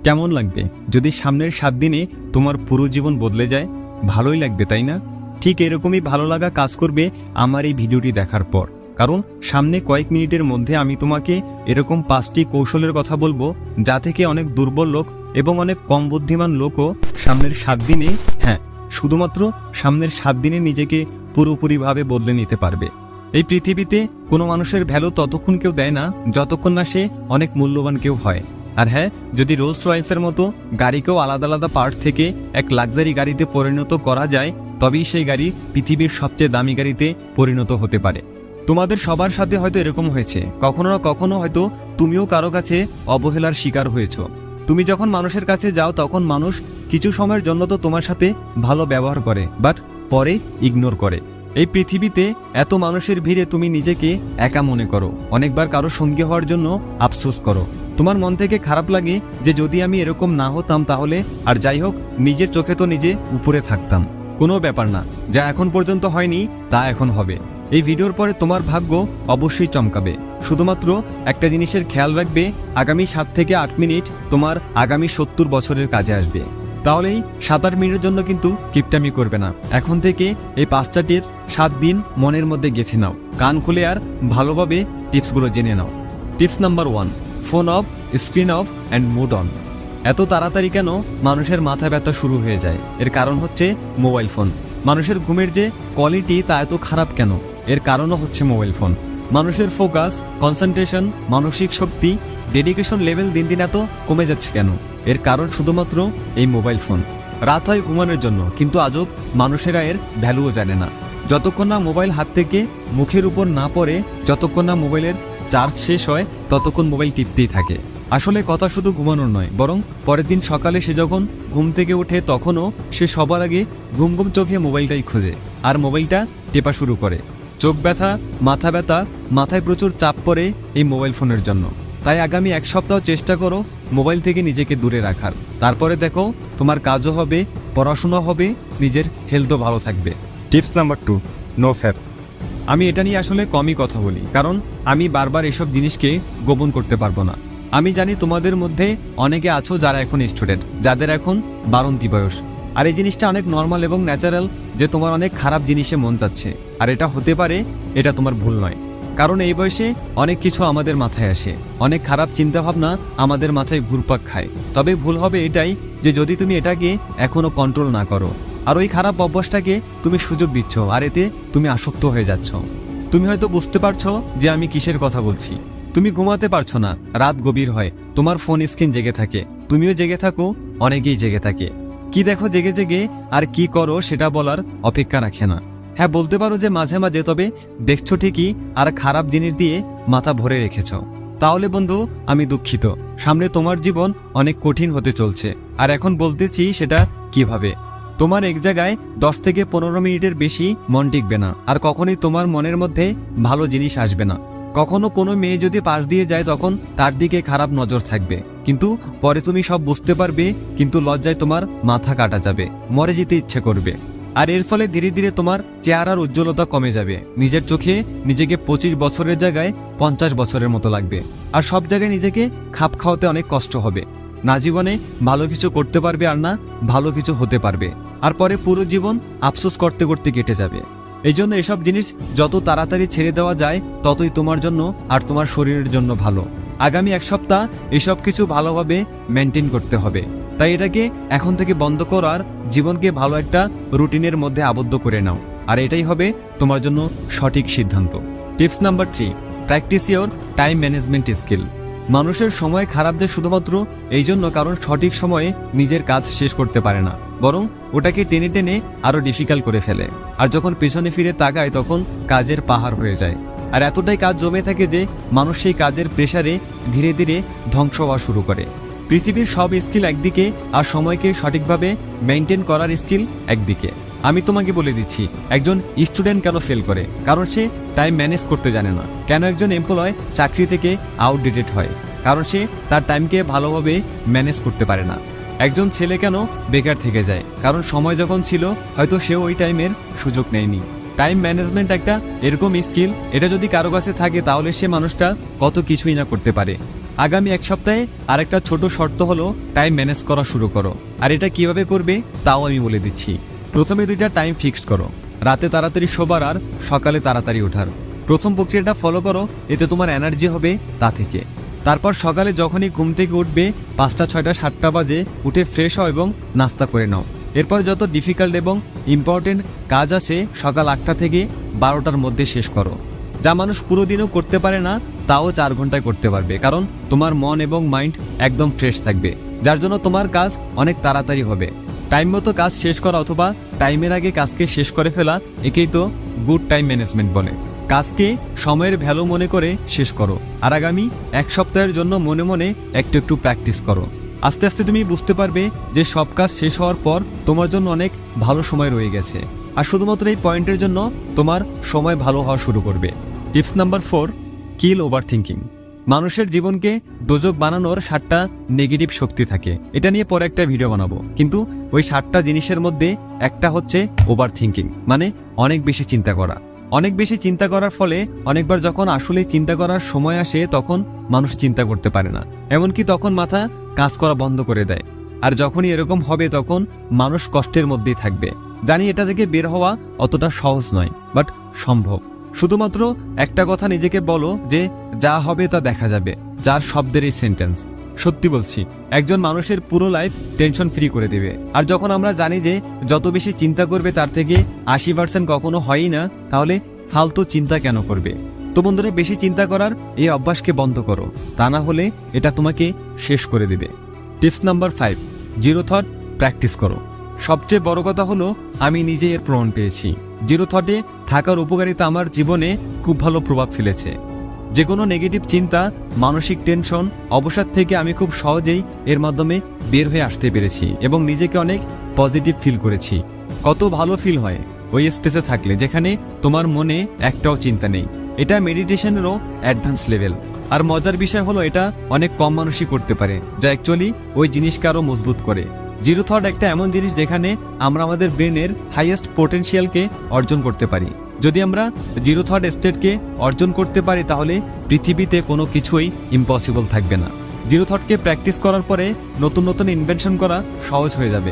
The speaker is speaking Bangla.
কেমন লাগবে যদি সামনের 7 দিনে তোমার পুরো জীবন বদলে যায়? ভালোই লাগবে, তাই না? ঠিক এরকমই ভালো লাগা কাজ করবে আমার এই ভিডিওটি দেখার পর, কারণ সামনে কয়েক মিনিটের মধ্যে আমি তোমাকে এরকম 5টি কৌশলের কথা বলবো, যা থেকে অনেক দুর্বল লোক এবং অনেক কম বুদ্ধিমান লোকও সামনের 7 দিনে, হ্যাঁ শুধুমাত্র সামনের 7 দিনে নিজেকে পুরোপুরিভাবে বদলে নিতে পারবে। এই পৃথিবীতে কোনো মানুষের ভ্যালু ততক্ষণ কেউ দেয় না যতক্ষণ না সে অনেক মূল্যবান কেউ হয়। আর হ্যাঁ, যদি রোলস রয়েসের মতো গাড়িকেও আলাদা আলাদা পার্ট থেকে এক লাক্সারি গাড়িতে পরিণত করা যায়, তবেই সেই গাড়ি পৃথিবীর সবচেয়ে দামি গাড়িতে পরিণত হতে পারে। তোমাদের সবার সাথে হয়তো এরকম হয়েছে, কখনো না কখনো হয়তো তুমিও কারো কাছে অবহেলার শিকার হয়েছো। তুমি যখন মানুষের কাছে যাও তখন মানুষ কিছু সময়ের জন্য তো তোমার সাথে ভালো ব্যবহার করে, বাট পরে ইগনোর করে। এই পৃথিবীতে এত মানুষের ভিড়ে তুমি নিজেকে একা মনে করো, অনেকবার কারো সঙ্গী হওয়ার জন্য আফসোস করো। তোমার মন থেকে খারাপ লাগে যে যদি আমি এরকম না হতাম তাহলে, আর যাই হোক, নিজের চোখে তো নিজে উপরে থাকতাম। কোনো ব্যাপার না, যা এখন পর্যন্ত হয়নি তা এখন হবে। এই ভিডিওর পরে তোমার ভাগ্য অবশ্যই চমকাবে। শুধুমাত্র একটা জিনিসের খেয়াল রাখবে, আগামী 7 থেকে 8 মিনিট তোমার আগামী 70 বছরের কাজে আসবে। তাহলেই 7-8 মিনিটের জন্য কিন্তু কিপটামি করবে না। এখন থেকে এই 5টা টিপস 7 দিন মনের মধ্যে গেঁথে নাও, কান খুলে আর ভালোভাবে টিপসগুলো জেনে নাও। Tips number 1, phone off, screen off and mood on. এত তাড়াতাড়ি কেন মানুষের মাথা ব্যথা শুরু হয়ে যায়? এর কারণ হচ্ছে মোবাইল ফোন। মানুষের ঘুমের যে কোয়ালিটি তা এত খারাপ কেন? এর কারণও হচ্ছে মোবাইল ফোন। মানুষের ফোকাস, কনসেন্ট্রেশন, মানসিক শক্তি, ডেডিকেশন লেভেল দিন দিন এত কমে যাচ্ছে কেন? এর কারণ শুধুমাত্র এই মোবাইল ফোন। রাত হয় ঘুমানোর জন্য, কিন্তু আজব মানুষেরা এর ভ্যালুও জানে না। যতক্ষণ না মোবাইল হাত থেকে মুখের উপর না পড়ে, যতক্ষণ না মোবাইলের চার্জ শেষ হয়, ততক্ষণ মোবাইল টিপতেই থাকে। আসলে কথা শুধু ঘুমানোর নয়, বরং পরের দিন সকালে সে যখন ঘুম থেকে ওঠে তখনও সে সবার আগে ঘুম ঘুম চোখে মোবাইলটাই খোঁজে আর মোবাইলটা টেপা শুরু করে। চোখ ব্যথা, মাথা ব্যথা, মাথায় প্রচুর চাপ পড়ে এই মোবাইল ফোনের জন্য। তাই আগামী 1 সপ্তাহ চেষ্টা করো মোবাইল থেকে নিজেকে দূরে রাখার। তারপরে দেখো তোমার কাজও হবে, পড়াশোনা হবে, নিজের হেলথও ভালো থাকবে। Tips number 2, no fap. আমি এটা নিয়ে আসলে কমই কথা বলি, কারণ আমি বারবার এসব জিনিসকে গোপন করতে পারবো না। আমি জানি তোমাদের মধ্যে অনেকে আছো যারা এখন স্টুডেন্ট, যাদের এখন 12 বয়স। আর এই জিনিসটা অনেক নর্মাল এবং ন্যাচারাল যে তোমার অনেক খারাপ জিনিসে মন যাচ্ছে, আর এটা হতে পারে, এটা তোমার ভুল নয়। কারণ এই বয়সে অনেক কিছু আমাদের মাথায় আসে, অনেক খারাপ চিন্তাভাবনা আমাদের মাথায় ঘুরপাক খায়। তবে ভুল হবে এটাই যে যদি তুমি এটাকে এখনো কন্ট্রোল না করো, আর ওই খারাপ অভ্যাসটাকে তুমি সুযোগ দিচ্ছ, আর এতে তুমি আসক্ত হয়ে যাচ্ছ। তুমি হয়তো বুঝতে পারছো যে আমি কিসের কথা বলছি। তুমি ঘুমাতে পারছো না, রাত গভীর হয়, তোমার ফোন স্ক্রিন জেগে থাকে, তুমিও জেগে থাকো, অনেকেই জেগে থাকে। কি দেখো জেগে জেগে আর কি করো সেটা বলার অপেক্ষা রাখে না। হ্যাঁ, বলতে পারো যে মাঝে মাঝে, তবে দেখছো ঠিকই আর খারাপ জিনিস দিয়ে মাথা ভরে রেখেছ। তাহলে বন্ধু, আমি দুঃখিত, সামনে তোমার জীবন অনেক কঠিন হতে চলছে। আর এখন বলতেছি সেটা কিভাবে। তোমার এক জায়গায় 10 থেকে 15 মিনিটের বেশি মন টিকবে না, আর কখনোই তোমার মনের মধ্যে ভালো জিনিস আসবে না। কখনো কোনো মেয়ে যদি পাশ দিয়ে যায় তখন তার দিকে খারাপ নজর থাকবে, কিন্তু পরে তুমি সব বুঝতে পারবে, কিন্তু লজ্জায় তোমার মাথা কাটা যাবে, মরে যেতে ইচ্ছে করবে। আর এর ফলে ধীরে ধীরে তোমার চেহারার উজ্জ্বলতা কমে যাবে। নিজের চোখে নিজেকে 25 বছরের জায়গায় 50 বছরের মতো লাগবে। আর সব জায়গায় নিজেকে খাপ খাওয়াতে অনেক কষ্ট হবে। না জীবনে ভালো কিছু করতে পারবে, আর না ভালো কিছু হতে পারবে। আর পরে পুরো জীবন আফসোস করতে করতে কেটে যাবে। এই জন্য এসব জিনিস যত তাড়াতাড়ি ছেড়ে দেওয়া যায় ততই তোমার জন্য আর তোমার শরীরের জন্য ভালো। আগামী 1 সপ্তাহ এসব কিছু ভালোভাবে মেনটেন করতে হবে। তাই এটাকে এখন থেকে বন্ধ করো আর জীবনকে ভালো একটা রুটিনের মধ্যে আবদ্ধ করে নাও, আর এটাই হবে তোমার জন্য সঠিক সিদ্ধান্ত। Tips number 3, practice your time management skill. মানুষের সময় খারাপ যায় শুধুমাত্র এই জন্য কারণ সঠিক সময়ে নিজের কাজ শেষ করতে পারে না, বরং ওটাকে টেনে টেনে আরো ডিফিকাল্ট করে ফেলে। আর যখন পেছনে ফিরে তাকায় তখন কাজের পাহাড় হয়ে যায়। আর এতটাই কাজ জমে থাকে যে মানুষ সেই কাজের প্রেসারে ধীরে ধীরে ধ্বংস হওয়া শুরু করে। পৃথিবীর সব স্কিল একদিকে, আর সময়কে সঠিকভাবে মেনটেন করার স্কিল একদিকে। আমি তোমাকে বলে দিচ্ছি, একজন স্টুডেন্ট কেন ফেল করে? কারণ সে টাইম ম্যানেজ করতে জানে না। কেন একজন এমপ্লয় চাকরি থেকে আউটডেটেড হয়? কারণ সে তার টাইমকে ভালোভাবে ম্যানেজ করতে পারে না। একজন ছেলে কেন বেকার থেকে যায়? কারণ সময় যখন ছিল হয়তো সেও ওই টাইমের সুযোগ নেয়নি। টাইম ম্যানেজমেন্ট একটা এরকম স্কিল, এটা যদি কারো কাছে থাকে তাহলে সে মানুষটা কত কিছুই না করতে পারে। আগামী এক সপ্তাহে আরেকটা ছোট শর্ত হলো টাইম ম্যানেজ করা শুরু করো। আর এটা কিভাবে করবে তাও আমি বলে দিচ্ছি। প্রথমে 2টা টাইম ফিক্সড করো, রাতে তাড়াতাড়ি শোবার আর সকালে তাড়াতাড়ি ওঠার। প্রথম প্রক্রিয়াটা ফলো করো, এতে তোমার এনার্জি হবে তা থেকে। তারপর সকালে যখনই ঘুম থেকে উঠবে 5টা 6টা 7টা বাজে উঠে ফ্রেশ হও এবং নাস্তা করে নাও। এরপর যত ডিফিকাল্ট এবং ইম্পর্টেন্ট কাজ আছে সকাল 8টা থেকে 12টার মধ্যে শেষ করো। যা মানুষ পুরো দিনও করতে পারে না তাও 4 ঘন্টায় করতে পারবে, কারণ তোমার মন এবং মাইন্ড একদম ফ্রেশ থাকবে, যার জন্য তোমার কাজ অনেক তাড়াতাড়ি হবে। টাইম মতো কাজ শেষ করা অথবা টাইমের আগে কাজকে শেষ করে ফেলা, একেই তো গুড টাইম ম্যানেজমেন্ট বলে। কাজকে সময়ের ভ্যালু মনে করে শেষ করো, আর আগামী এক সপ্তাহের জন্য মনে মনে একটু একটু প্র্যাকটিস করো। আস্তে আস্তে তুমি বুঝতে পারবে যে সব কাজ শেষ হওয়ার পর তোমার জন্য অনেক ভালো সময় রয়ে গেছে, আর শুধুমাত্র এই পয়েন্টের জন্য তোমার সময় ভালো হওয়া শুরু করবে। টিপস নাম্বার 4, কিল ওভার থিঙ্কিং। মানুষের জীবনকে দোজক বানানোর 7টা নেগেটিভ শক্তি থাকে, এটা নিয়ে পরে একটা ভিডিও বানাবো। কিন্তু ওই 7টা জিনিসের মধ্যে একটা হচ্ছে ওভার থিঙ্কিং, মানে অনেক বেশি চিন্তা করা। অনেক বেশি চিন্তা করার ফলে অনেকবার যখন আসলে চিন্তা করার সময় আসে তখন মানুষ চিন্তা করতে পারে না, এমনকি তখন মাথা কাজ করা বন্ধ করে দেয়। আর যখনই এরকম হবে তখন মানুষ কষ্টের মধ্যেই থাকবে। জানি এটা থেকে বের হওয়া অতটা সহজ নয়, বাট সম্ভব। শুধুমাত্র একটা কথা নিজেকে বলো যে যা হবে তা দেখা যাবে, যার শব্দের এই সেন্টেন্স। সত্যি বলছি, একজন মানুষের পুরো লাইফ টেনশন ফ্রি করে দেবে। আর যখন আমরা জানি যে যত বেশি চিন্তা করবে তার থেকে 80% কখনো হয়ই না, তাহলে ফালতু চিন্তা কেন করবে? তো বন্ধুরা, বেশি চিন্তা করার এই অভ্যাসকে বন্ধ করো, তা না হলে এটা তোমাকে শেষ করে দেবে। Tips number 5, zero thought practice করো। সবচেয়ে বড় কথা হলো আমি নিজে এর প্রমাণ পেয়েছি। জিরো থটে থাকার উপকারিতা আমার জীবনে খুব ভালো প্রভাব ফেলেছে। যে কোনো নেগেটিভ চিন্তা, মানসিক টেনশন, অবসাদ থেকে আমি খুব সহজেই এর মাধ্যমে বের হয়ে আসতে পেরেছি এবং নিজেকে অনেক পজিটিভ ফিল করেছি। কত ভালো ফিল হয় ওই স্পেসে থাকলে যেখানে তোমার মনে একটাও চিন্তা নেই। এটা মেডিটেশনেরও অ্যাডভান্স লেভেল। আর মজার বিষয় হলো এটা অনেক কম মানুষই করতে পারে, যা অ্যাকচুয়ালি ওই জিনিসকে আরও মজবুত করে। জিরো থট একটা এমন জিনিস যেখানে আমরা আমাদের ব্রেনের হাইয়েস্ট পোটেনশিয়ালকে অর্জন করতে পারি। যদি আমরা জিরো থট স্টেটকে অর্জন করতে পারি তাহলে পৃথিবীতে কোনো কিছুই ইম্পসিবল থাকবে না। জিরো থটকে প্র্যাকটিস করার পরে নতুন নতুন ইনভেনশন করা সহজ হয়ে যাবে।